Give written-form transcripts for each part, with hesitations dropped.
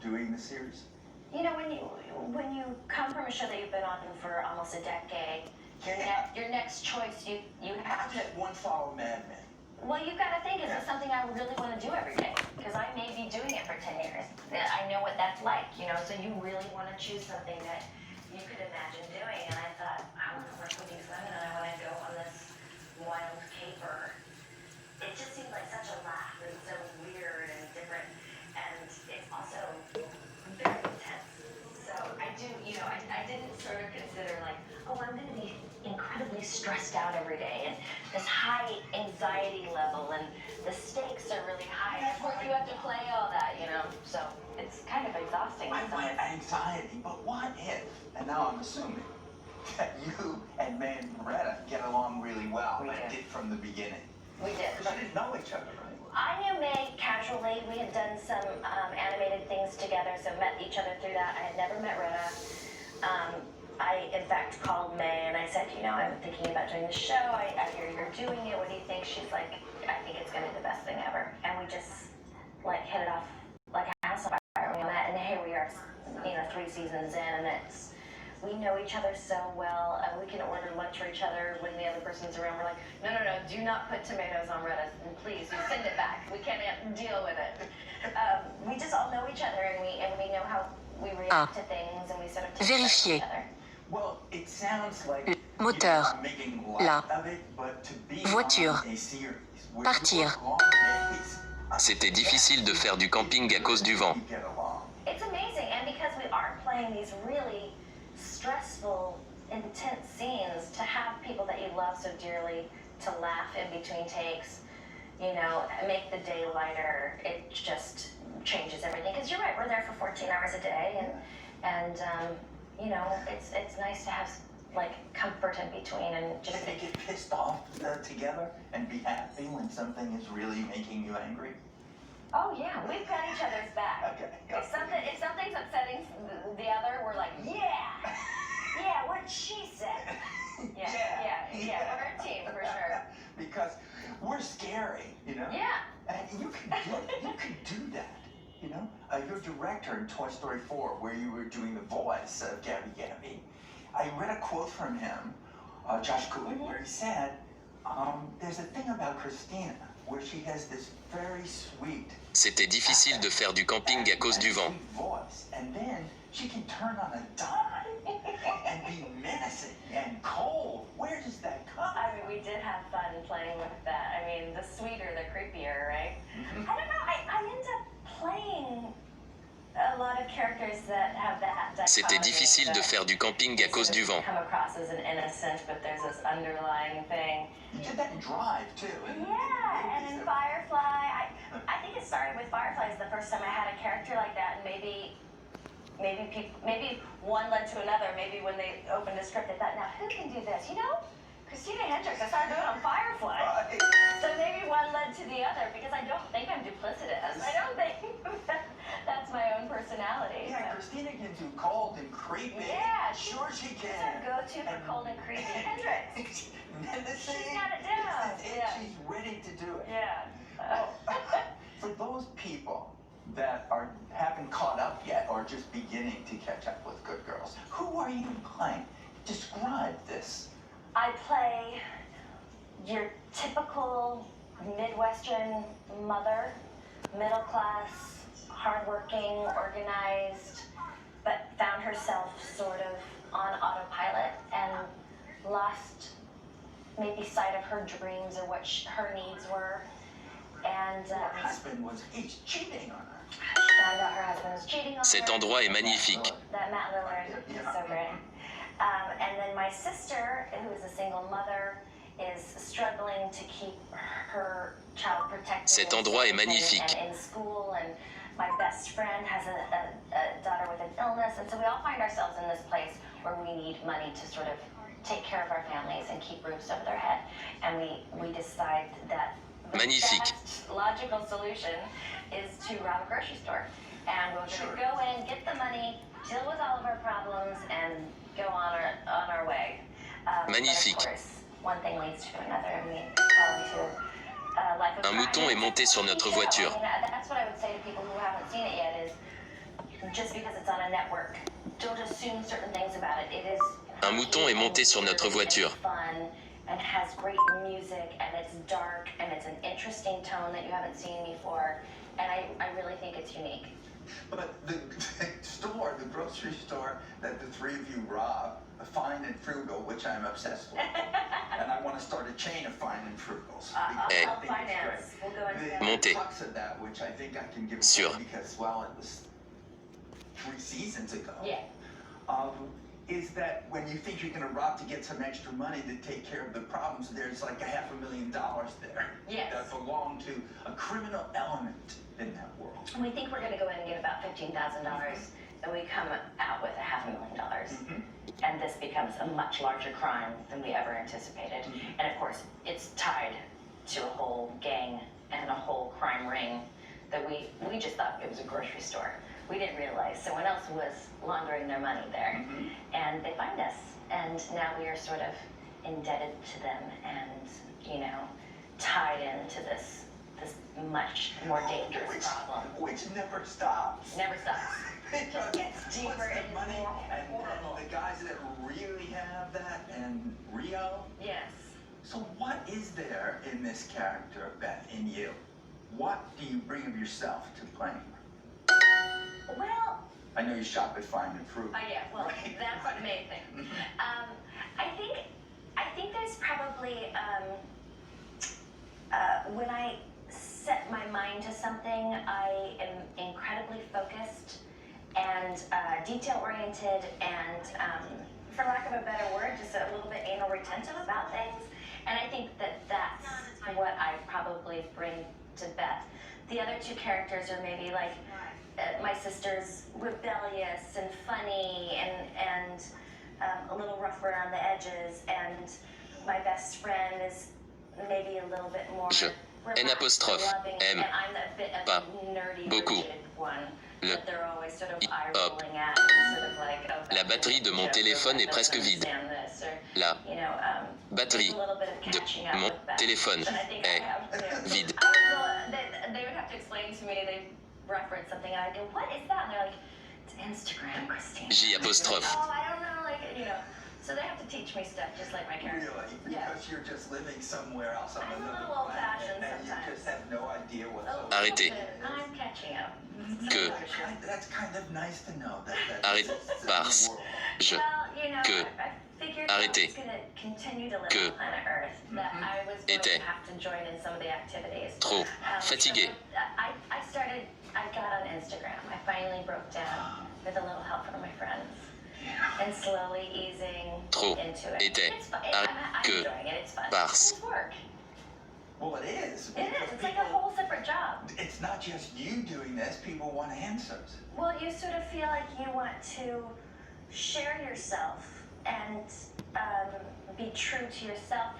doing the series? You know, when you come from a show that you've been on for almost a decade, your next choice, you have to. One follow Mad Men. Well, you've got to think, is this something I really want to do every day? Because I may be doing it for 10 years. I know what that's like, you know, so you really want to choose something that you could imagine doing. And I thought, I want to work with you, Simon, and I want to go on this wild caper. It just seemed like such a laugh and so weird and different. And it's also very intense. So I do, you know, I didn't sort of consider like, oh, I'm going to be incredibly stressed out every day and this high anxiety level and the stakes are really high. Of course, you have to play all that, you know, so it's kind of exhausting. I went anxiety, but what if, and now I'm assuming, that you and May and Loretta get along really well, like did from the beginning? We did. Because you didn't know each other, right? I knew May casually. We had done some animated things together, so met each other through that. I had never met Retta. I, in fact, called May and I said, you know, I'm thinking about doing the show. I hear you're doing it. What do you think? She's like, I think it's going to be the best thing ever. And we just, like, hit it off like a house on fire. We met, and here we are, you know, 3 seasons in, and we know each other so well. We can order lunch for each other when the other person's around. We're like, no, do not put tomatoes on Retta. Please, send it back. We can't deal with it. We just all know each other, and we know how we react to things, and we sort of take care of each other. Well, it sounds like Moteur. you're making Là. light of it, but to be Voiture. on a series where Partir. you work long days, C'était difficile de faire du camping à cause du vent. you get along. It's amazing, and because we are playing these really stressful, intense scenes, to have people that you love so dearly to laugh in between takes, you know, make the day lighter, it just changes everything. Because you're right, we're there for 14 hours a day, and you know, it's nice to have like comfort in between and just. Can they get pissed off together and be happy when something is really making you angry? Oh yeah, we've got each other's back. Okay. If something's upsetting the other, we're like, yeah, what she said. Yeah, we're a team for sure. Because we're scary, you know. Yeah. And you can do that, you know. Your director in Toy Story 4, where you were doing the voice of Gabby Gabby, I read a quote from him, Josh Cooley, where he said, there's a thing about Christina where she has this very sweet. C'était difficile de faire du camping à cause du vent. Voice, and then she can turn on a dime and be menacing and cold. Where does that come? I mean, we did have fun playing with that. I mean, the sweeter, the creepier, right? I don't know. I end up playing a lot of characters that have that. C'était difficile de faire du camping à cause du vent. Come across as an innocent, but there's this underlying thing. You did that in Drive too. Yeah, and in Firefly, I think it started with Firefly is the first time I had a character like that, and maybe one led to another. Maybe when they opened a script, they thought, now who can do this? You know, Christina Hendricks. I started doing it on Firefly. Right. So maybe one led to the other because I don't think I'm duplicitous. I don't think that's my own personality. Yeah, So. Christina can do cold and creepy. Yeah, sure she can. She's our go-to for cold and creepy. Hendricks. She's got it down. Yeah. She's ready to do it. Yeah. For those people that haven't caught up yet or just beginning to catch up with Good Girls, who are you playing? Describe this. I play your typical Midwestern mother, middle class, hardworking, organized, but found herself sort of on autopilot and lost maybe sight of her dreams or what her needs were. And Her husband he's cheating on her. Found out her husband was cheating on her. Cet endroit est magnifique. That Matt Lillard is so great. And then my sister, who is a single mother, is struggling to keep her child protected. Cet endroit est magnifique. And in school, and my best friend has a daughter with an illness, and so we all find ourselves in this place where we need money to sort of take care of our families and keep roofs over their head. And we decide that the Magnifique. best logical solution is to rob a grocery store. And we're going to go in, get the money, deal with all of our problems, and go on our way. Magnifique. But of course, one thing leads to another, and we fall into a life of Un mouton est monté sur notre voiture. That's what I would say to people who haven't seen it yet is just because it's on a network. Don't assume certain things about it. It is. Un mouton est monté sur notre voiture. Fun and has great music and it's dark and it's an interesting tone that you haven't seen before. And I really think it's unique. But the store, the grocery store that the three of you rob, Fine and Frugal, which I'm obsessed with, and I want to start a chain of Fine and Frugals. I'll because I think it's finance. We'll go into great. that. The Monter. crux of that, which I think I can give Sûr. away because, well, it was 3 seasons ago. Yeah. Is that when you think you're going to rob to get some extra money to take care of the problems, there's like $500,000 there Yes. that belong to a criminal element in that world. And we think we're going to go in and get about $15,000, and we come out with $500,000. Mhm. And this becomes a much larger crime than we ever anticipated. And of course, it's tied to a whole gang and a whole crime ring that we just thought it was a grocery store. We didn't realize someone else was laundering their money there. Mhm. And they find us, and now we are sort of indebted to them and, you know, tied into this much more dangerous problem. Which never stops. Never stops. It just gets deeper What's the and money more and horrible. the guys that really have that and Rio. Yes. So what is there in this character, Beth, in you? What do you bring of yourself to playing? Well, I know you shop at Fine and Frugal. yeah, well, that's the main thing. I think there's probably, when I set my mind to something, I am incredibly focused and detail-oriented and, for lack of a better word, just a little bit anal retentive about things. And I think that that's what I probably bring to Beth. The other two characters are maybe like my sister's rebellious and funny and a little rough around the edges, and my best friend is maybe a little bit more Je. N apostrophe. loving, M. and I'm the bit of Pas. the nerdy Beaucoup. rigid one Le. that they're always sort of I. eye Hop. rolling at and sort of like, oh, La that batterie de mon joke, téléphone that est presque doesn't vide. understand this, or, La you know, batterie there's a little bit of de catching up mon with Beth téléphone that I think I est have to. vide. They would have to explain to me, they reference something, and I go, what is that? And they're like, it's Instagram, Christine. J apostrophe. Oh, I don't know, like, you know. So they have to teach me stuff just like my character. Really? Yeah. Because you're just living somewhere else on I'm a another little planet old-fashioned and you sometimes. just have no idea what's A over little Arrêtez. bit. I'm catching up. Que. That's kind of nice to know that Arrête. exists in the Parce. world. Je. Well, you know, Que. I figured Arrêtez. I was going to continue to live Que. on planet Earth, that I was going Était. to have to join in some of the activities. Trop. Fatigué. So I got on Instagram. I finally broke down with a little help from my friends. And slowly easing Trop. into it. Était. It's fun. Ar- I'm que. enjoying it. It's fun. Parce. It's work. Well, it is. It is. because It's like a people- whole separate job. It's not just you doing this. People want answers. Well, you sort of feel like you want to share yourself and be true to yourself.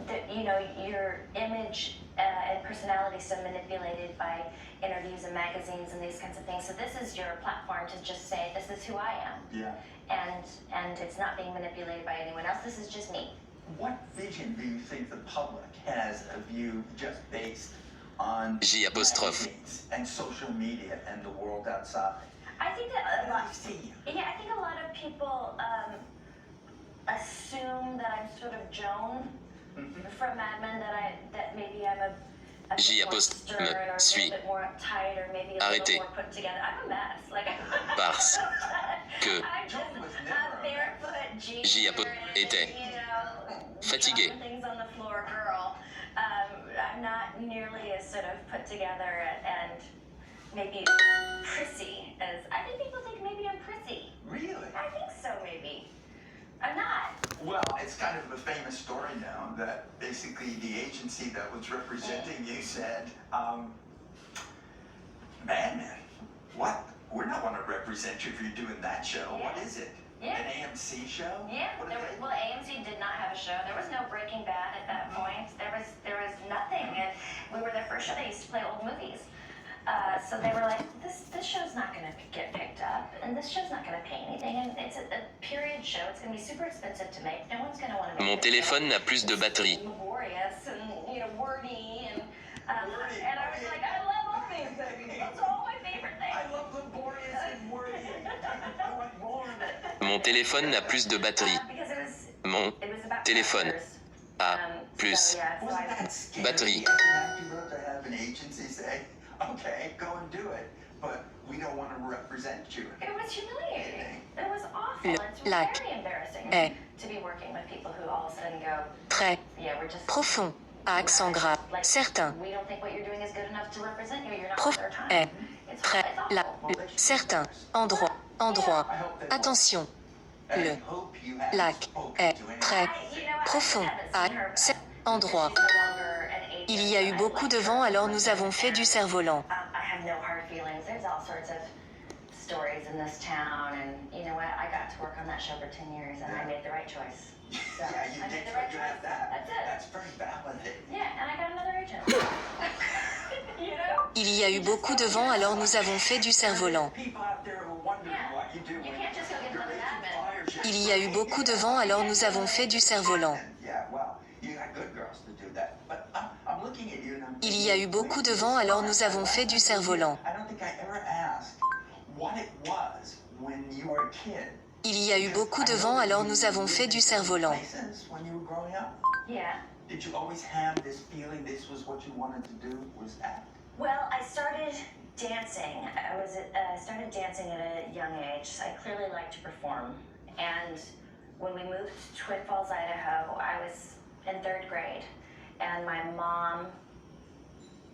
That, you know, your image and personality is so manipulated by interviews and magazines and these kinds of things. So this is your platform to just say, this is who I am. Yeah. And it's not being manipulated by anyone else. This is just me. What vision do you think the public has of you just based on J apostrophe. magazines and social media and the world outside? I think that How a do lot. they see you? Yeah, I think a lot of people assume that I'm sort of Joan Mhm. from Mad Men, that maybe I'm a J bit more apostrophe. stern or a Suis. little bit more uptight or maybe a Arrêtez. little more put together. I'm a mess. Like Parce. Que. I'm just Joan was never a a barefoot jean. J'y était. You know, Fatigué. dropping things on the floor, girl. I'm not nearly as sort of put together and maybe prissy as I think people think maybe I'm prissy. Really? I think so, maybe. I'm not. Well, it's kind of a famous story now that basically the agency that was representing you said, Mad Men, what? We're not going to represent you if you're doing that show. What Yeah. is it? Yeah. An AMC show? Yeah. What There is was, it? well, AMC did not have a show. There was no Breaking Bad at that point. There was nothing, and we were their first show. They used to play old movies. So they were like, this show's not going to get picked up, and this show's not going to pay anything, and it's a period show. It's going to be super expensive to make. No one's going to want to make Mon this show. téléphone n'a plus de batterie. It's laborious and, you know, wordy, and Wordy, I was like, I love all these things. Those are all my favorite things. I love laborious and Mon téléphone n'a plus de batterie. Because Mon it was about téléphone characters. a plus So, yeah, so Wasn't that scary? batterie. As an actor, though, to have an agency say, okay, go and do it, but we don't want to represent you. It was humiliating. It was awful. Le It's lac very embarrassing est to be working with people who all of a sudden go, très yeah, we're just profond, à accent grave, like, certain, we don't think what you're doing is good enough to represent you. You're not prof worth our time. est It's très awful. la, certain, endroit, endroit, I hope they will. attention, And I le hope you have lac spoken est to anyone. très You know, I profond, haven't à seen her, endroit. she's no longer an agent, Il y a eu but I beaucoup like de her vent, as a alors nous person, avons fait du and, cerf-volant. I have no hard feelings. There's all sorts of stories in this town, and you know what? I got to work on that show for 10 years, and I made the right choice. So Yeah, you I did made the right you have choice. that. That's it. That's very validating. Yeah, and I got another agent. You know? Il y a eu beaucoup de vent, alors nous avons fait du cerf-volant. People out there who are wondering Yeah. what you do You when can't just go get your another agent admin. fires you. Il y a eu beaucoup de vent, alors nous avons fait du cerf-volant. Yeah, well, you got good girls to do that. But I'm looking at you and I'm Il y a eu beaucoup de vent, alors nous avons fait du cerf-volant. I don't think I ever asked what it was when you were a kid. Il y a eu beaucoup de vent, alors nous avons fait du cerf-volant. Places when you were growing up? Yeah. Did you always have this feeling this was what you wanted to do, was act? Well, I started dancing. I started dancing at a young age. I clearly like to perform. And when we moved to Twin Falls, Idaho, I was in third grade, and my mom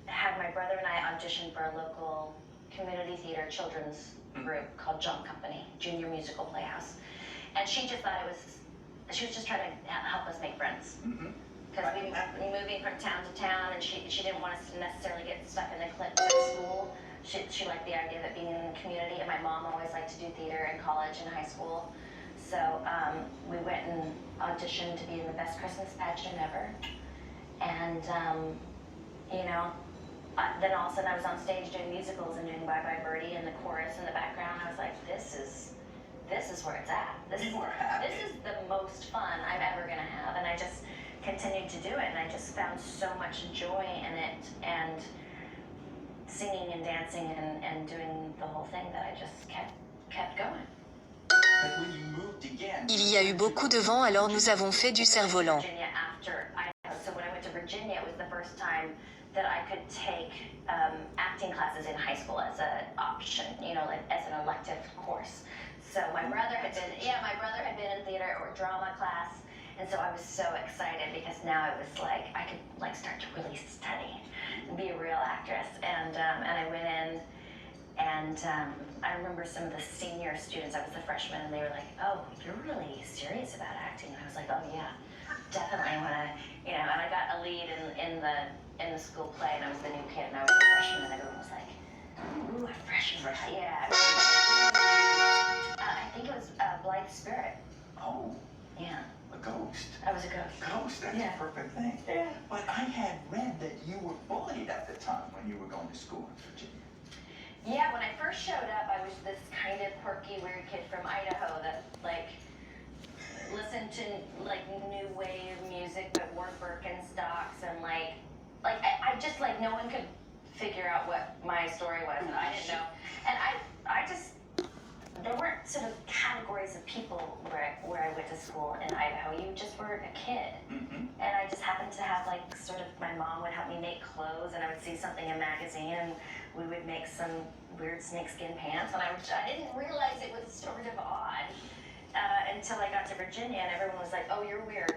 had my brother and I audition for a local community theater children's group called Jump Company, Junior Musical Playhouse. And she just thought she was just trying to help us make friends. Mm-hmm. Because we were moving from town to town, and she didn't want us to necessarily get stuck in the clique at school. She liked the idea of it being in the community, and my mom always liked to do theater in college and high school. So we went and auditioned to be in the best Christmas pageant ever. And, you know, then all of a sudden I was on stage doing musicals and doing Bye Bye Birdie and the chorus in the background. I was like, this is where it's at. This is the most fun I'm ever gonna have. And I just continued to do it, and I just found so much joy in it, and singing and dancing and doing the whole thing that I just kept going. But when you moved again, Il y a eu beaucoup de vent, alors nous avons fait du cerf-volant. Virginia after Idaho. So when I went to Virginia, it was the first time that I could take acting classes in high school as an option, you know, like as an elective course. So my brother had been in theater or drama class, and so I was so excited because now it was like I could like start to really study and be a real actress. And I went in, and I remember some of the senior students. I was a freshman, and they were like, "Oh, you're really serious about acting?" And I was like, "Oh yeah, definitely want to," you know. And I got a lead in the school play, and I was the new kid, and I was a freshman, and everyone was like, "Ooh, a freshman." Yeah. I think it was Blythe Spirit. oh, Yeah, a ghost. I was a ghost. Ghost, that's Yeah. a perfect thing. Yeah. But I had read that you were bullied at the time when you were going to school in Virginia. Yeah, when I first showed up, I was this kind of quirky, weird kid from Idaho that like listened to like new wave music but wore Birkenstocks, and like I just like no one could figure out what my story was, and I didn't know. And I just there weren't sort of categories of people where I went to school in Idaho. You just were a kid. Mm-hmm. And I just happened to have like sort of, my mom would help me make clothes, and I would see something in a magazine, and we would make some weird snakeskin pants, and I didn't realize it was sort of odd until I got to Virginia, and everyone was like, "Oh, you're weird.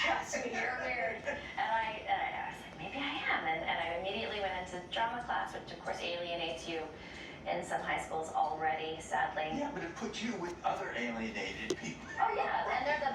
Trust me, you're weird." And I was like, maybe I am, and I immediately went into drama class, which of course alienates you in some high schools already, sadly. Yeah, but it put you with other alienated people. Oh yeah, and they're the